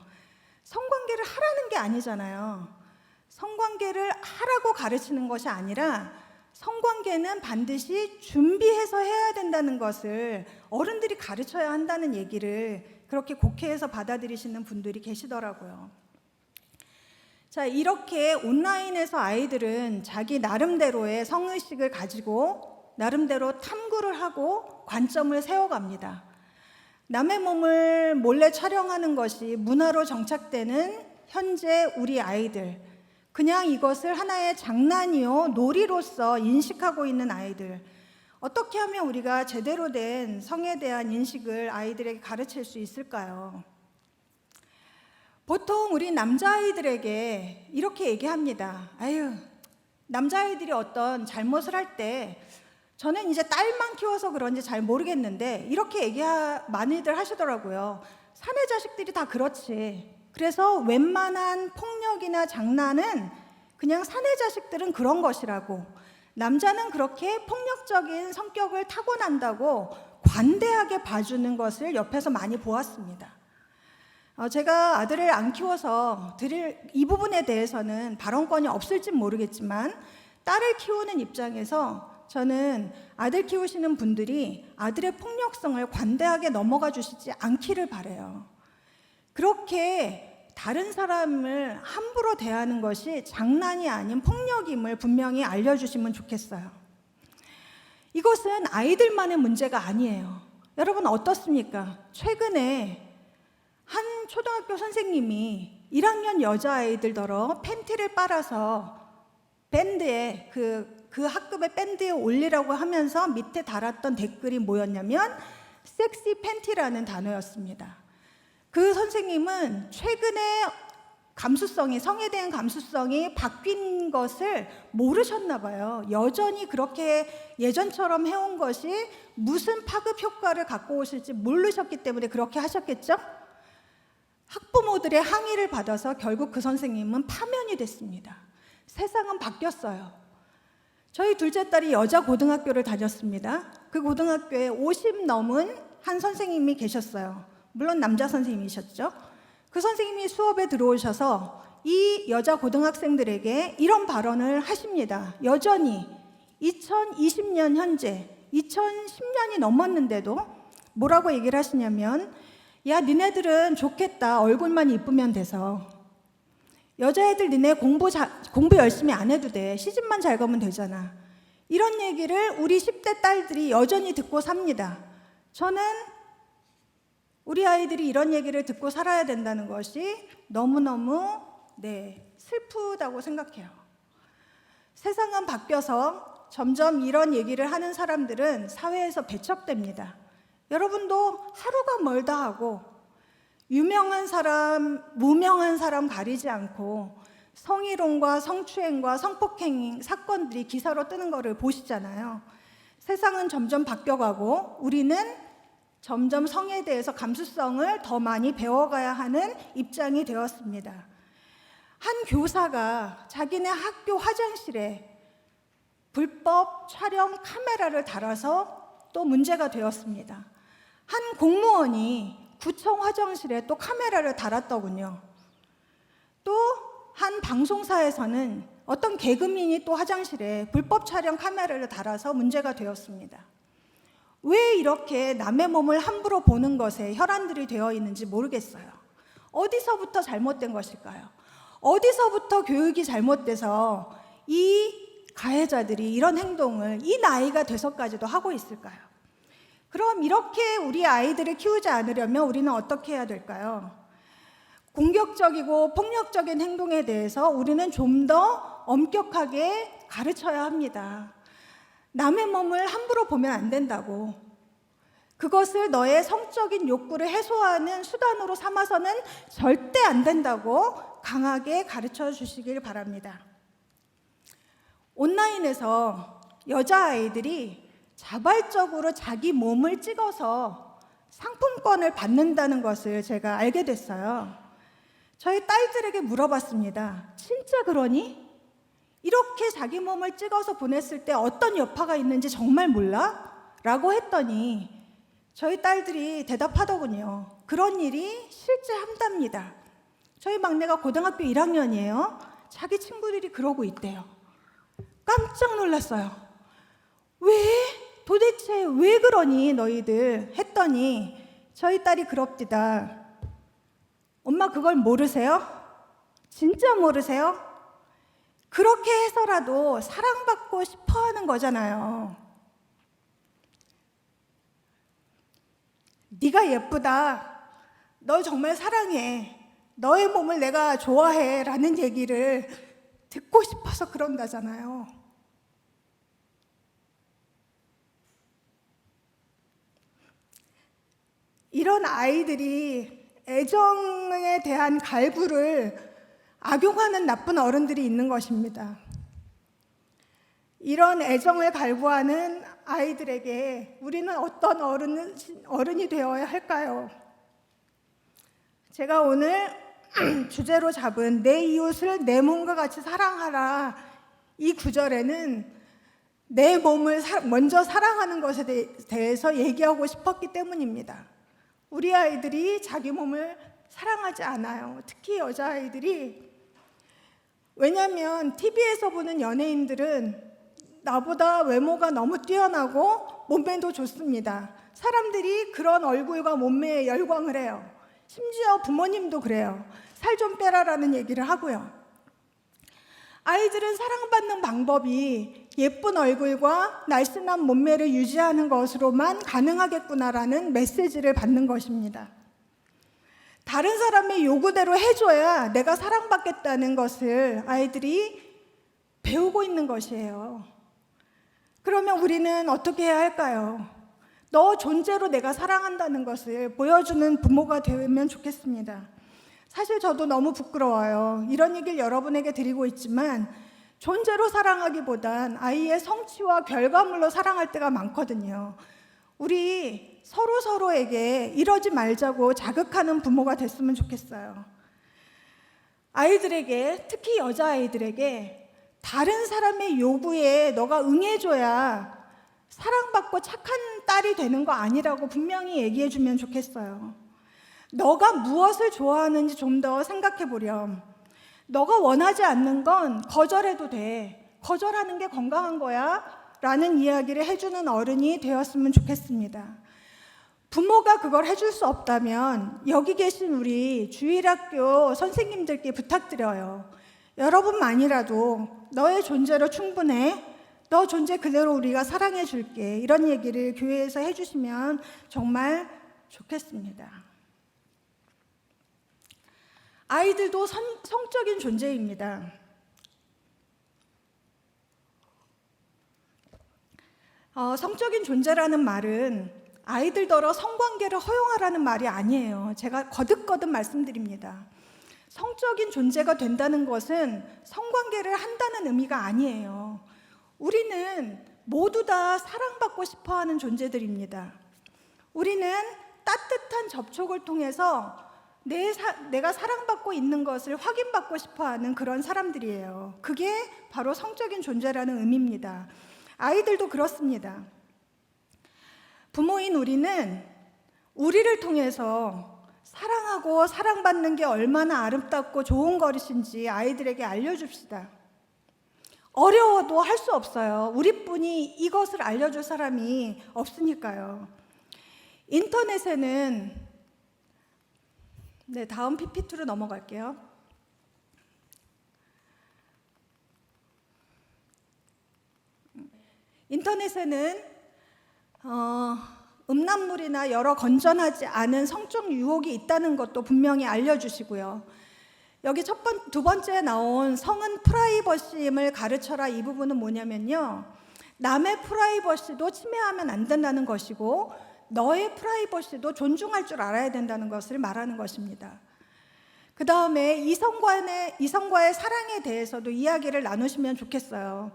성관계를 하라는 게 아니잖아요. 성관계를 하라고 가르치는 것이 아니라 성관계는 반드시 준비해서 해야 된다는 것을 어른들이 가르쳐야 한다는 얘기를 그렇게 곡해해서 받아들이시는 분들이 계시더라고요. 자, 이렇게 온라인에서 아이들은 자기 나름대로의 성의식을 가지고 나름대로 탐구를 하고 관점을 세워갑니다. 남의 몸을 몰래 촬영하는 것이 문화로 정착되는 현재 우리 아이들, 그냥 이것을 하나의 장난이요 놀이로서 인식하고 있는 아이들, 어떻게 하면 우리가 제대로 된 성에 대한 인식을 아이들에게 가르칠 수 있을까요? 보통 우리 남자아이들에게 이렇게 얘기합니다. 아유, 남자아이들이 어떤 잘못을 할 때 저는 이제 딸만 키워서 그런지 잘 모르겠는데 이렇게 얘기 많이들 하시더라고요. 사내 자식들이 다 그렇지. 그래서 웬만한 폭력이나 장난은 그냥 사내 자식들은 그런 것이라고, 남자는 그렇게 폭력적인 성격을 타고난다고 관대하게 봐주는 것을 옆에서 많이 보았습니다. 제가 아들을 안 키워서 드릴 이 부분에 대해서는 발언권이 없을진 모르겠지만 딸을 키우는 입장에서 저는 아들 키우시는 분들이 아들의 폭력성을 관대하게 넘어가 주시지 않기를 바라요. 그렇게 다른 사람을 함부로 대하는 것이 장난이 아닌 폭력임을 분명히 알려주시면 좋겠어요. 이것은 아이들만의 문제가 아니에요. 여러분 어떻습니까? 최근에 한 초등학교 선생님이 1학년 여자아이들더러 팬티를 빨아서 밴드에 그 학급의 밴드에 올리라고 하면서 밑에 달았던 댓글이 뭐였냐면 섹시 팬티라는 단어였습니다. 그 선생님은 최근에 감수성이, 성에 대한 감수성이 바뀐 것을 모르셨나 봐요. 여전히 그렇게 예전처럼 해온 것이 무슨 파급 효과를 갖고 오실지 모르셨기 때문에 그렇게 하셨겠죠? 학부모들의 항의를 받아서 결국 그 선생님은 파면이 됐습니다. 세상은 바뀌었어요. 저희 둘째 딸이 여자 고등학교를 다녔습니다. 그 고등학교에 50 넘은 한 선생님이 계셨어요. 물론 남자 선생님이셨죠. 그 선생님이 수업에 들어오셔서 이 여자 고등학생들에게 이런 발언을 하십니다. 여전히 2020년 현재 2010년이 넘었는데도 뭐라고 얘기를 하시냐면, 야, 니네들은 좋겠다. 얼굴만 이쁘면 돼서. 여자애들 니네 공부 열심히 안 해도 돼. 시집만 잘 가면 되잖아. 이런 얘기를 우리 10대 딸들이 여전히 듣고 삽니다. 저는 우리 아이들이 이런 얘기를 듣고 살아야 된다는 것이 너무너무 슬프다고 생각해요. 세상은 바뀌어서 점점 이런 얘기를 하는 사람들은 사회에서 배척됩니다. 여러분도 하루가 멀다 하고 유명한 사람, 무명한 사람 가리지 않고 성희롱과 성추행과 성폭행 사건들이 기사로 뜨는 거를 보시잖아요. 세상은 점점 바뀌어가고 우리는 점점 성에 대해서 감수성을 더 많이 배워가야 하는 입장이 되었습니다. 한 교사가 자기네 학교 화장실에 불법 촬영 카메라를 달아서 또 문제가 되었습니다. 한 공무원이 구청 화장실에 또 카메라를 달았더군요. 또 한 방송사에서는 어떤 개그맨이 또 화장실에 불법 촬영 카메라를 달아서 문제가 되었습니다. 왜 이렇게 남의 몸을 함부로 보는 것에 혈안들이 되어 있는지 모르겠어요. 어디서부터 잘못된 것일까요? 어디서부터 교육이 잘못돼서 이 가해자들이 이런 행동을 이 나이가 돼서까지도 하고 있을까요? 그럼 이렇게 우리 아이들을 키우지 않으려면 우리는 어떻게 해야 될까요? 공격적이고 폭력적인 행동에 대해서 우리는 좀 더 엄격하게 가르쳐야 합니다. 남의 몸을 함부로 보면 안 된다고. 그것을 너의 성적인 욕구를 해소하는 수단으로 삼아서는 절대 안 된다고 강하게 가르쳐 주시길 바랍니다. 온라인에서 여자아이들이 자발적으로 자기 몸을 찍어서 상품권을 받는다는 것을 제가 알게 됐어요. 저희 딸들에게 물어봤습니다. 진짜 그러니? 이렇게 자기 몸을 찍어서 보냈을 때 어떤 여파가 있는지 정말 몰라? 라고 했더니 저희 딸들이 대답하더군요. 그런 일이 실제 한답니다. 저희 막내가 고등학교 1학년이에요. 자기 친구들이 그러고 있대요. 깜짝 놀랐어요. 왜? 도대체 왜 그러니 너희들? 했더니 저희 딸이 그럽디다. 엄마 그걸 모르세요? 진짜 모르세요? 그렇게 해서라도 사랑받고 싶어 하는 거잖아요. 네가 예쁘다. 널 정말 사랑해. 너의 몸을 내가 좋아해. 라는 얘기를 듣고 싶어서 그런다잖아요. 이런 아이들이 애정에 대한 갈구를 악용하는 나쁜 어른들이 있는 것입니다. 이런 애정을 갈구하는 아이들에게 우리는 어떤 어른이 되어야 할까요? 제가 오늘 주제로 잡은 내 이웃을 내 몸과 같이 사랑하라, 이 구절에는 내 몸을 먼저 사랑하는 것에 대해서 얘기하고 싶었기 때문입니다. 우리 아이들이 자기 몸을 사랑하지 않아요. 특히 여자아이들이. 왜냐하면 TV에서 보는 연예인들은 나보다 외모가 너무 뛰어나고 몸매도 좋습니다. 사람들이 그런 얼굴과 몸매에 열광을 해요. 심지어 부모님도 그래요. 살 좀 빼라라는 얘기를 하고요. 아이들은 사랑받는 방법이 예쁜 얼굴과 날씬한 몸매를 유지하는 것으로만 가능하겠구나라는 메시지를 받는 것입니다. 다른 사람의 요구대로 해줘야 내가 사랑받겠다는 것을 아이들이 배우고 있는 것이에요. 그러면 우리는 어떻게 해야 할까요? 너 존재로 내가 사랑한다는 것을 보여주는 부모가 되면 좋겠습니다. 사실 저도 너무 부끄러워요. 이런 얘기를 여러분에게 드리고 있지만 존재로 사랑하기보단 아이의 성취와 결과물로 사랑할 때가 많거든요. 우리 서로에게 이러지 말자고 자극하는 부모가 됐으면 좋겠어요. 아이들에게, 특히 여자아이들에게 다른 사람의 요구에 너가 응해줘야 사랑받고 착한 딸이 되는 거 아니라고 분명히 얘기해주면 좋겠어요. 너가 무엇을 좋아하는지 좀 더 생각해 보렴. 너가 원하지 않는 건 거절해도 돼. 거절하는 게 건강한 거야. 라는 이야기를 해주는 어른이 되었으면 좋겠습니다. 부모가 그걸 해줄 수 없다면 여기 계신 우리 주일학교 선생님들께 부탁드려요. 여러분만이라도 너의 존재로 충분해. 너 존재 그대로 우리가 사랑해 줄게. 이런 얘기를 교회에서 해주시면 정말 좋겠습니다. 아이들도 성적인 존재입니다. 성적인 존재라는 말은 아이들더러 성관계를 허용하라는 말이 아니에요. 제가 거듭거듭 말씀드립니다. 성적인 존재가 된다는 것은 성관계를 한다는 의미가 아니에요. 우리는 모두 다 사랑받고 싶어하는 존재들입니다. 우리는 따뜻한 접촉을 통해서 내가 사랑받고 있는 것을 확인받고 싶어하는 그런 사람들이에요. 그게 바로 성적인 존재라는 의미입니다. 아이들도 그렇습니다. 부모인 우리는 우리를 통해서 사랑하고 사랑받는 게 얼마나 아름답고 좋은 것인지 아이들에게 알려줍시다. 어려워도 할 수 없어요. 우리뿐이 이것을 알려줄 사람이 없으니까요. 인터넷에는 다음 PPT로 넘어갈게요. 인터넷에는 음란물이나 여러 건전하지 않은 성적 유혹이 있다는 것도 분명히 알려주시고요. 여기 두 번째 나온 성은 프라이버시임을 가르쳐라, 이 부분은 뭐냐면요, 남의 프라이버시도 침해하면 안 된다는 것이고 너의 프라이버시도 존중할 줄 알아야 된다는 것을 말하는 것입니다. 그 다음에 이성과의 사랑에 대해서도 이야기를 나누시면 좋겠어요.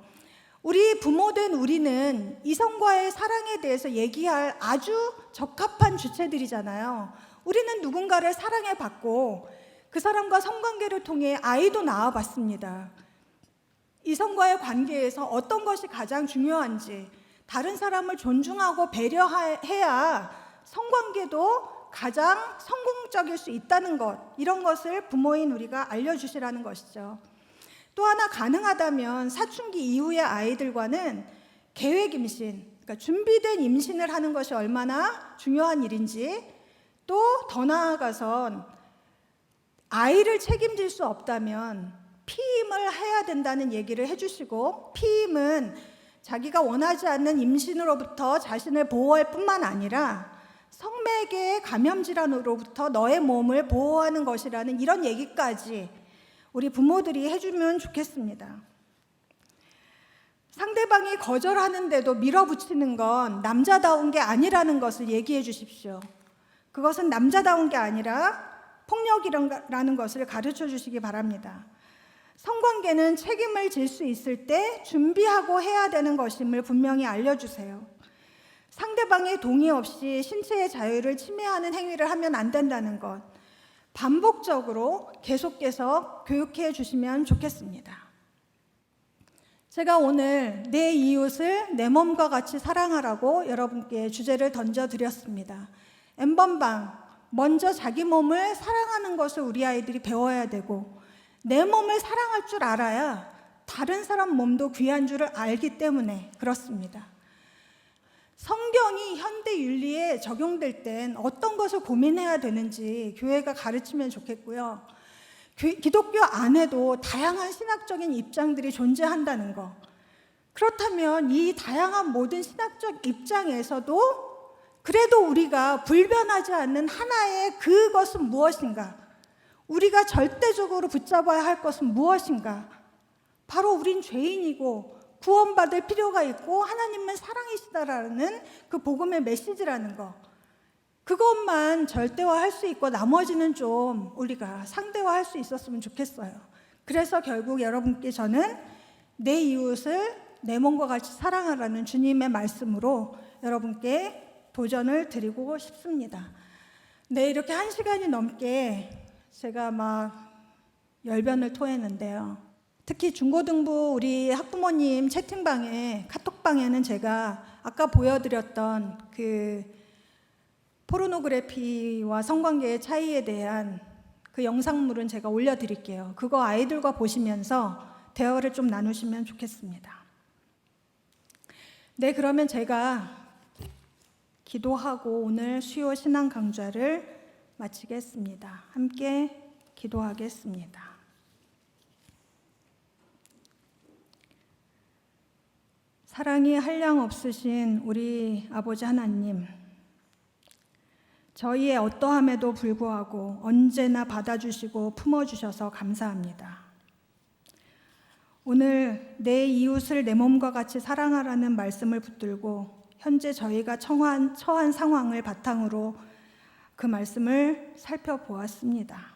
우리 부모된 우리는 이성과의 사랑에 대해서 얘기할 아주 적합한 주체들이잖아요. 우리는 누군가를 사랑해봤고 그 사람과 성관계를 통해 아이도 낳아봤습니다. 이성과의 관계에서 어떤 것이 가장 중요한지, 다른 사람을 존중하고 배려해야 성관계도 가장 성공적일 수 있다는 것, 이런 것을 부모인 우리가 알려주시라는 것이죠. 또 하나, 가능하다면 사춘기 이후의 아이들과는 계획 임신, 그러니까 준비된 임신을 하는 것이 얼마나 중요한 일인지, 또 더 나아가선 아이를 책임질 수 없다면 피임을 해야 된다는 얘기를 해주시고, 피임은 자기가 원하지 않는 임신으로부터 자신을 보호할 뿐만 아니라 성매개의 감염 질환으로부터 너의 몸을 보호하는 것이라는 이런 얘기까지 우리 부모들이 해주면 좋겠습니다. 상대방이 거절하는데도 밀어붙이는 건 남자다운 게 아니라는 것을 얘기해 주십시오. 그것은 남자다운 게 아니라 폭력이라는 것을 가르쳐 주시기 바랍니다. 성관계는 책임을 질 수 있을 때 준비하고 해야 되는 것임을 분명히 알려주세요. 상대방의 동의 없이 신체의 자유를 침해하는 행위를 하면 안 된다는 것, 반복적으로 계속해서 교육해 주시면 좋겠습니다. 제가 오늘 내 이웃을 내 몸과 같이 사랑하라고 여러분께 주제를 던져드렸습니다. N번방, 먼저 자기 몸을 사랑하는 것을 우리 아이들이 배워야 되고, 내 몸을 사랑할 줄 알아야 다른 사람 몸도 귀한 줄을 알기 때문에 그렇습니다. 성경이 현대 윤리에 적용될 땐 어떤 것을 고민해야 되는지 교회가 가르치면 좋겠고요. 기독교 안에도 다양한 신학적인 입장들이 존재한다는 것. 그렇다면 이 다양한 모든 신학적 입장에서도 그래도 우리가 불변하지 않는 하나의 그것은 무엇인가? 우리가 절대적으로 붙잡아야 할 것은 무엇인가? 바로 우린 죄인이고 구원받을 필요가 있고 하나님은 사랑이시다라는 그 복음의 메시지라는 거. 그것만 절대화할 수 있고 나머지는 좀 우리가 상대화할 수 있었으면 좋겠어요. 그래서 결국 여러분께 저는 내 이웃을 내 몸과 같이 사랑하라는 주님의 말씀으로 여러분께 도전을 드리고 싶습니다. 네, 이렇게 1시간이 넘게 제가 막 열변을 토했는데요. 특히 중고등부 우리 학부모님 채팅방에, 카톡방에는 제가 아까 보여드렸던 그 포르노그래피와 성관계의 차이에 대한 그 영상물은 제가 올려드릴게요. 그거 아이들과 보시면서 대화를 좀 나누시면 좋겠습니다. 네, 그러면 제가 기도하고 오늘 수요 신앙 강좌를 마치겠습니다. 함께 기도하겠습니다. 사랑이 한량 없으신 우리 아버지 하나님, 저희의 어떠함에도 불구하고 언제나 받아주시고 품어주셔서 감사합니다. 오늘 내 이웃을 내 몸과 같이 사랑하라는 말씀을 붙들고 현재 저희가 처한 상황을 바탕으로 그 말씀을 살펴보았습니다.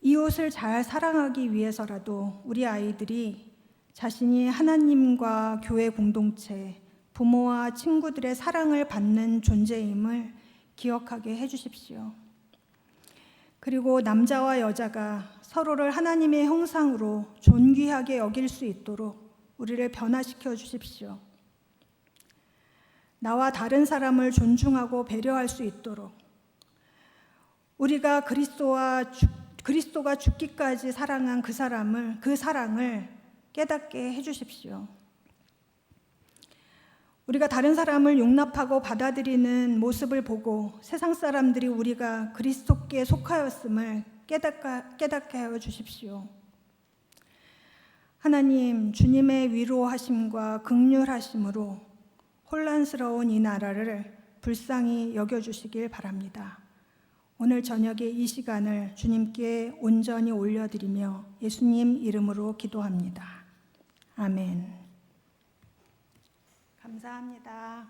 이웃을 잘 사랑하기 위해서라도 우리 아이들이 자신이 하나님과 교회 공동체, 부모와 친구들의 사랑을 받는 존재임을 기억하게 해주십시오. 그리고 남자와 여자가 서로를 하나님의 형상으로 존귀하게 여길 수 있도록 우리를 변화시켜 주십시오. 나와 다른 사람을 존중하고 배려할 수 있도록 우리가 그리스도가 죽기까지 사랑한 그 사랑을 깨닫게 해주십시오. 우리가 다른 사람을 용납하고 받아들이는 모습을 보고 세상 사람들이 우리가 그리스도께 속하였음을 깨닫게 하여 주십시오. 하나님, 주님의 위로하심과 긍휼하심으로 혼란스러운 이 나라를 불쌍히 여겨주시길 바랍니다. 오늘 저녁에 이 시간을 주님께 온전히 올려드리며 예수님 이름으로 기도합니다. 아멘. 감사합니다.